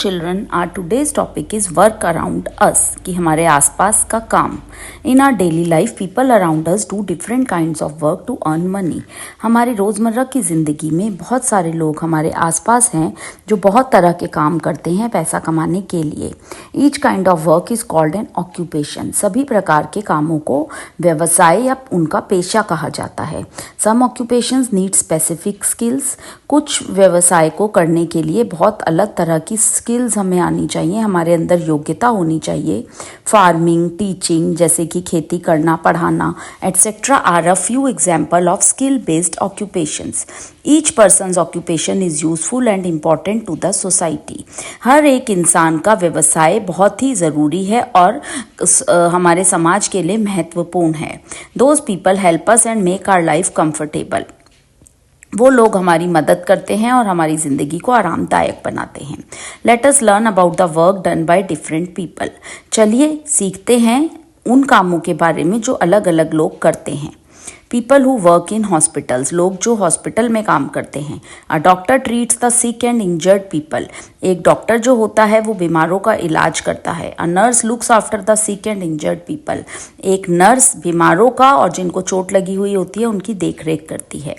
Children are today's topic is work around us कि हमारे आसपास का काम। In our daily life people around us do different kinds of work to earn money. हमारी रोज़मर्रा की ज़िंदगी में बहुत सारे लोग हमारे आसपास हैं जो बहुत तरह के काम करते हैं पैसा कमाने के लिए। Each kind of work is called an occupation. सभी प्रकार के कामों को व्यवसाय या उनका पेशा कहा जाता है। सम ऑक्यूपेशंस नीड स्पेसिफिक स्किल्स। कुछ व्यवसाय को करने के लिए बहुत अलग तरह की स्किल्स हमें आनी चाहिए, हमारे अंदर योग्यता होनी चाहिए। फार्मिंग, टीचिंग जैसे कि खेती करना, पढ़ाना etcetera are a few example of skill based occupations. Each person's occupation is useful and important to the society. हर एक इंसान का व्यवसाय बहुत ही ज़रूरी है और हमारे समाज के लिए महत्वपूर्ण है। Those people help us and make our life comfortable. वो लोग हमारी मदद करते हैं और हमारी ज़िंदगी को आरामदायक बनाते हैं। Let us learn about the work done by different people. चलिए सीखते हैं उन कामों के बारे में जो अलग अलग लोग करते हैं। People who work in hospitals. लोग जो हॉस्पिटल में काम करते हैं। A doctor treats the sick and injured people. एक डॉक्टर जो होता है वो बीमारों का इलाज करता है। A nurse looks after the sick and injured people. एक नर्स बीमारों का और जिनको चोट लगी हुई होती है उनकी देखरेख करती है।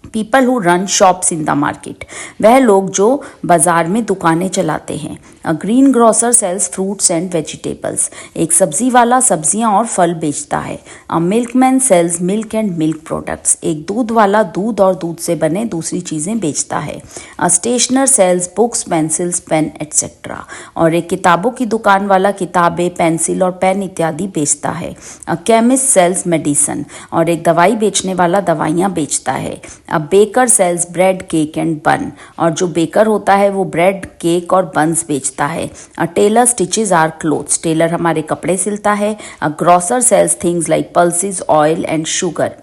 People who run shops in the market. वह लोग जो बाजार में दुकानें चलाते हैं। A greengrocer sells fruits and vegetables. एक सब्जी वाला सब्जियां और फल बेचता है। A milkman sells milk and milk products. एक दूध वाला दूध और दूध से बने दूसरी चीज़ें बेचता है। A stationer sells books, pencils, pen etcetera. और एक किताबों की दुकान वाला किताबें, पेंसिल और पेन इत्यादि बेचता है। A chemist sells medicine. और एक दवाई बेचने वाला दवाइयाँ बेचता है। A baker sells bread, cake and bun. और जो बेकर होता है वो ब्रेड, केक और बन्स बेचता है। A tailor stitches our clothes. Tailor हमारे कपड़े सिलता है। A grocer sells things like pulses, oil and sugar.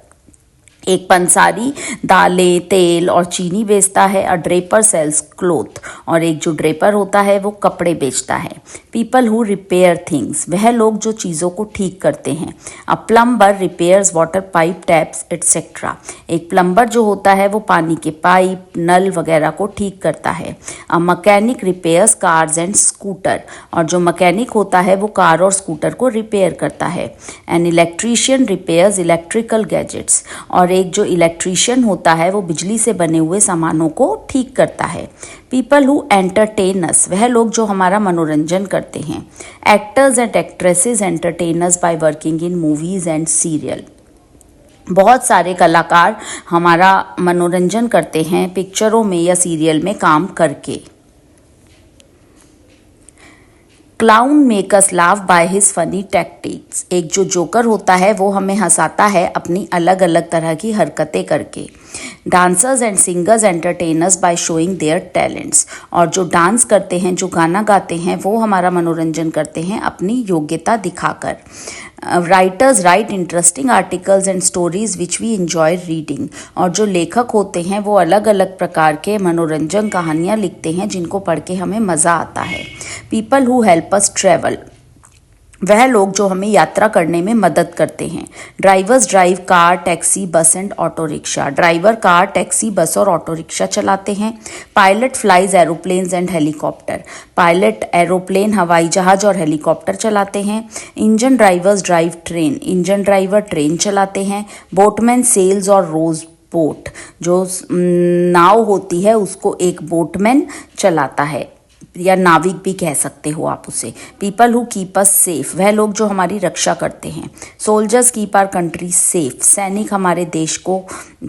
एक पंसारी दालें, तेल और चीनी बेचता है। A draper sells cloth. और एक जो ड्रेपर होता है वो कपड़े बेचता है। People who repair things. वह लोग जो चीज़ों को ठीक करते हैं। A plumber repairs water pipe, taps etcetera. एक प्लम्बर जो होता है वो पानी के पाइप, नल वगैरह को ठीक करता है। A mechanic repairs cars and scooter. और जो मैकेनिक होता है वो कार और स्कूटर को रिपेयर करता है। An electrician repairs electrical gadgets. और एक जो इलेक्ट्रीशियन होता है वो बिजली से बने हुए सामानों को ठीक करता है। पीपल हु एंटरटेन अस। वह लोग जो हमारा मनोरंजन करते हैं। Actors and actresses entertain us by working in movies and serial. बहुत सारे कलाकार हमारा मनोरंजन करते हैं पिक्चरों में या सीरियल में काम करके। Clown make us laugh by his funny tactics. एक जो जोकर होता है वो हमें हंसाता है अपनी अलग अलग तरह की हरकतें करके। Dancers and singers entertain us by showing their talents. और जो डांस करते हैं, जो गाना गाते हैं वो हमारा मनोरंजन करते हैं अपनी योग्यता दिखाकर। Writers write interesting articles and stories which we enjoy reading. और जो लेखक होते हैं वो अलग अलग प्रकार के मनोरंजन कहानियाँ लिखते हैं जिनको पढ़ के हमें मज़ा आता है। People who help us travel. वह लोग जो हमें यात्रा करने में मदद करते हैं। ड्राइवर्स ड्राइव कार, टैक्सी, बस and auto rickshaw. Driver car, taxi, बस और ऑटो रिक्शा चलाते हैं। Pilot flies aeroplanes and helicopter. Pilot aeroplane, हवाई जहाज और हेलीकॉप्टर चलाते हैं। Engine drivers drive train. Engine driver train चलाते हैं। बोटमैन सेल्स और रोज बोट। जो नाव होती है उसको एक बोटमैन चलाता है या नाविक भी कह सकते हो आप उसे। People who keep us safe. वह लोग जो हमारी रक्षा करते हैं। Soldiers keep our country safe. सैनिक हमारे देश को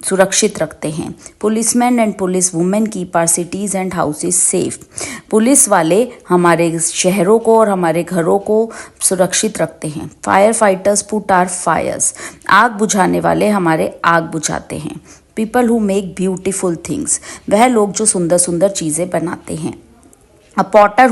सुरक्षित रखते हैं। Policeman and police women keep our cities and houses safe. Police वाले हमारे शहरों को और हमारे घरों को सुरक्षित रखते हैं। Fire fighters put our fires. आग बुझाने वाले हमारे आग बुझाते हैं। People who make beautiful things. वह लोग जो सुंदर सुंदर चीज़ें बनाते हैं। A potter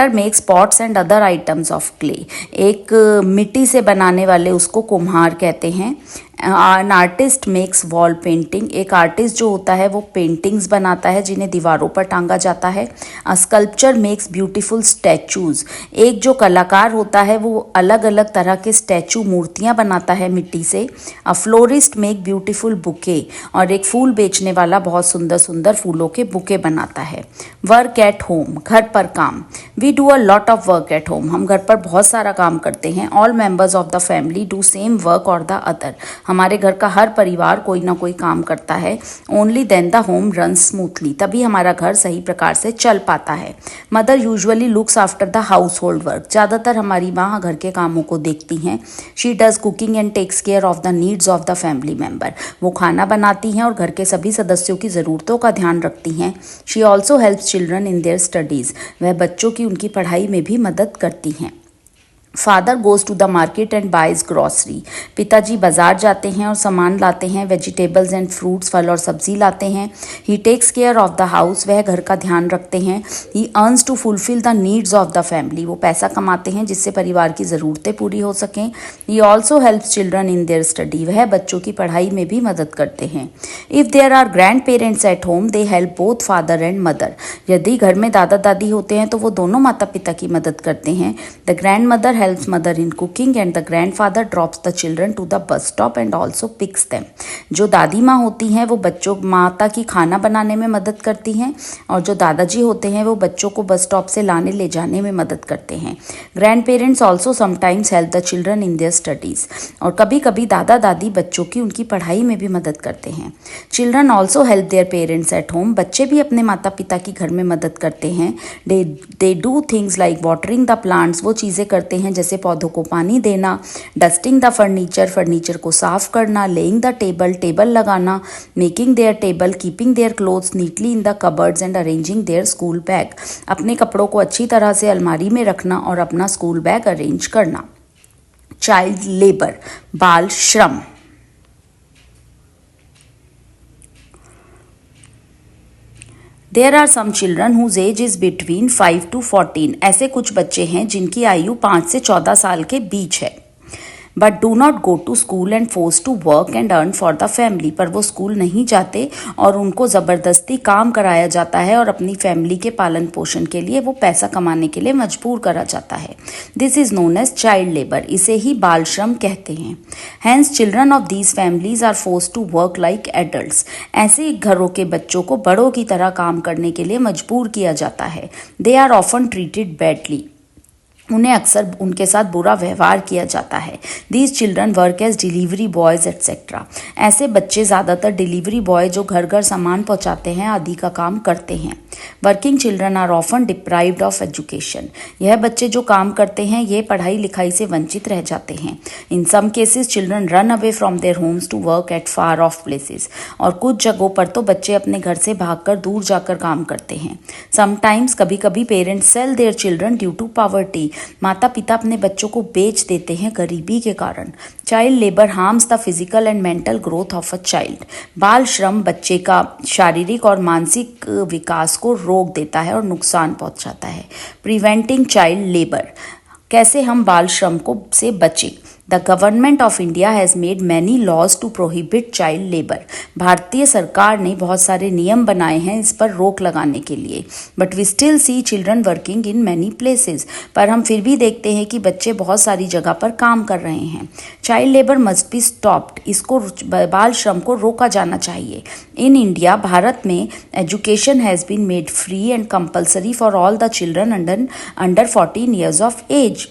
makes pots and other items of clay. एक मिट्टी से बनाने वाले उसको कुम्हार कहते हैं। An artist makes wall painting, एक आर्टिस्ट जो होता है वो पेंटिंग्स बनाता है जिन्हें दीवारों पर टांगा जाता है। अ स्कल्पचर मेक्स ब्यूटीफुल स्टैचूज, एक जो कलाकार होता है वो अलग अलग तरह के स्टैचू मूर्तियां बनाता है मिट्टी से। अ फ्लोरिस्ट मेक ब्यूटीफुल बुके, और एक फूल बेचने वाला बहुत सुंदर सुंदर फूलों के बुके बनाता है। वर्क एट होम, घर पर काम। We do a lot of work at home, हम घर पर बहुत सारा काम करते हैं। All members of the family do same work or the other, हमारे घर का हर परिवार कोई ना कोई काम करता है। Only then the home run smoothly, तभी हमारा घर सही प्रकार से चल पाता है। Mother usually looks after the household work, ज़्यादातर हमारी माँ घर के कामों को देखती हैं। She does cooking and takes care of the needs of the family member, वो खाना बनाती हैं और घर के सभी सदस्यों की ज़रूरतों का ध्यान रखती हैं। She also helps children in there studies, वह बच्चों की उनकी पढ़ाई में भी मदद करती हैं। Father goes to the market and buys grocery, पिताजी बाजार जाते हैं और सामान लाते हैं। वेजिटेबल्स एंड फ्रूट्स, फल और सब्जी लाते हैं। He takes care of the house, वह घर का ध्यान रखते हैं। He earns to fulfil the needs of the family, वो पैसा कमाते हैं जिससे परिवार की ज़रूरतें पूरी हो सकें। He also helps children in their study, वह बच्चों की पढ़ाई में भी मदद करते हैं। If there are grandparents at home they help both father and mother, यदि घर में दादा दादी होते हैं तो वो दोनों माता पिता की मदद करते हैं। The grand mother helps mother in cooking and the grandfather drops the children to the bus stop and also picks them, जो दादी माँ होती हैं वो बच्चों माता की खाना बनाने में मदद करती हैं, और जो दादाजी होते हैं वो बच्चों को बस स्टॉप से लाने ले जाने में मदद करते हैं। Grand parents also sometimes help the children in there studies, और कभी कभी दादा दादी बच्चों की उनकी पढ़ाई में भी मदद करते हैं। Children also help their parents at home, बच्चे भी अपने माता पिता की घर में मदद करते हैं। They do things like watering the plants, वो चीज़ें करते हैं जैसे पौधों को पानी देना। डस्टिंग द फर्नीचर, फर्नीचर को साफ करना। लेइंग द टेबल, टेबल लगाना। Making their table, keeping their clothes neatly in the cupboards and arranging their school bag, अपने कपड़ों को अच्छी तरह से अलमारी में रखना और अपना स्कूल बैग अरेंज करना। चाइल्ड लेबर, बाल श्रम। There are some children whose age is between 5 to 14, ऐसे कुछ बच्चे हैं जिनकी आयु 5 से 14 साल के बीच है। But do not go to school and force to work and earn for the family, पर वो स्कूल नहीं जाते और उनको ज़बरदस्ती काम कराया जाता है और अपनी फैमिली के पालन पोषण के लिए वो पैसा कमाने के लिए मजबूर करा जाता है। This is known as child labour, इसे ही बाल श्रम कहते हैं। Hence children of these families are force to work like adults, ऐसे घरों के बच्चों को बड़ों की तरह काम करने के लिए मजबूर किया जाता है। They are often treated badly, उन्हें अक्सर उनके साथ बुरा व्यवहार किया जाता है। These children work as delivery boys etcetera, ऐसे बच्चे ज़्यादातर डिलीवरी बॉय जो घर घर सामान पहुंचाते हैं आदि का काम करते हैं। Working children are often deprived of education, यह बच्चे जो काम करते हैं ये पढ़ाई लिखाई से वंचित रह जाते हैं। In some cases children run away from their homes to work at far off places, और कुछ जगहों पर तो बच्चे अपने घर से भागकर दूर जाकर काम करते हैं। समटाइम्स, कभी कभी parents sell their children due to poverty, माता पिता अपने बच्चों को बेच देते हैं गरीबी के कारण। Child labour harms the physical and mental growth of a child, बाल श्रम बच्चे का शारीरिक और मानसिक विकास को रोक देता है और नुकसान पहुंचाता है। प्रिवेंटिंग चाइल्ड लेबर, कैसे हम बाल श्रम को से बचें। The government of India has made many laws to prohibit child labour, भारतीय सरकार ने बहुत सारे नियम बनाए हैं इस पर रोक लगाने के लिए। But we still see children working in many places, पर हम फिर भी देखते हैं कि बच्चे बहुत सारी जगह पर काम कर रहे हैं। Child labour must be stopped, इसको बाल श्रम को रोका जाना चाहिए। इन इंडिया, भारत में education has been made free and compulsory for all the children under 14 years of age,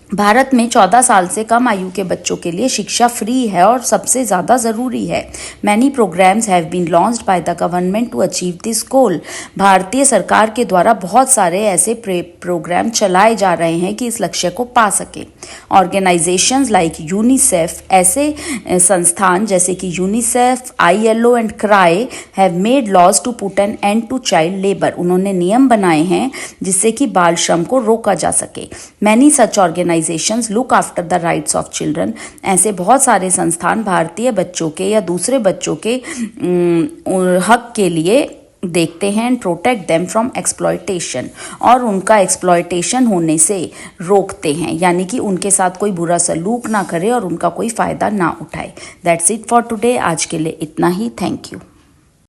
भारत में 14 साल से कम आयु के बच्चों के लिए शिक्षा फ्री है और सबसे ज़्यादा ज़रूरी है। Many programmes have been launched by the government to achieve this goal, भारतीय सरकार के द्वारा बहुत सारे ऐसे प्रोग्राम चलाए जा रहे हैं कि इस लक्ष्य को पा सके। ऑर्गेनाइजेशंस लाइक यूनिसेफ, ऐसे संस्थान जैसे कि UNICEF, ILO and CRY have made laws to put an end to child labour, उन्होंने नियम बनाए हैं जिससे कि बाल श्रम को रोका जा सके। Many such organisations look after the rights of children, ऐसे बहुत सारे संस्थान भारतीय बच्चों के या दूसरे बच्चों के हक के लिए देखते हैं and protect them from exploitation, और उनका एक्सप्लॉयटेशन होने से रोकते हैं, यानी कि उनके साथ कोई बुरा सलूक ना करे और उनका कोई फ़ायदा ना उठाए। That's it for today. आज के लिए इतना ही। Thank you.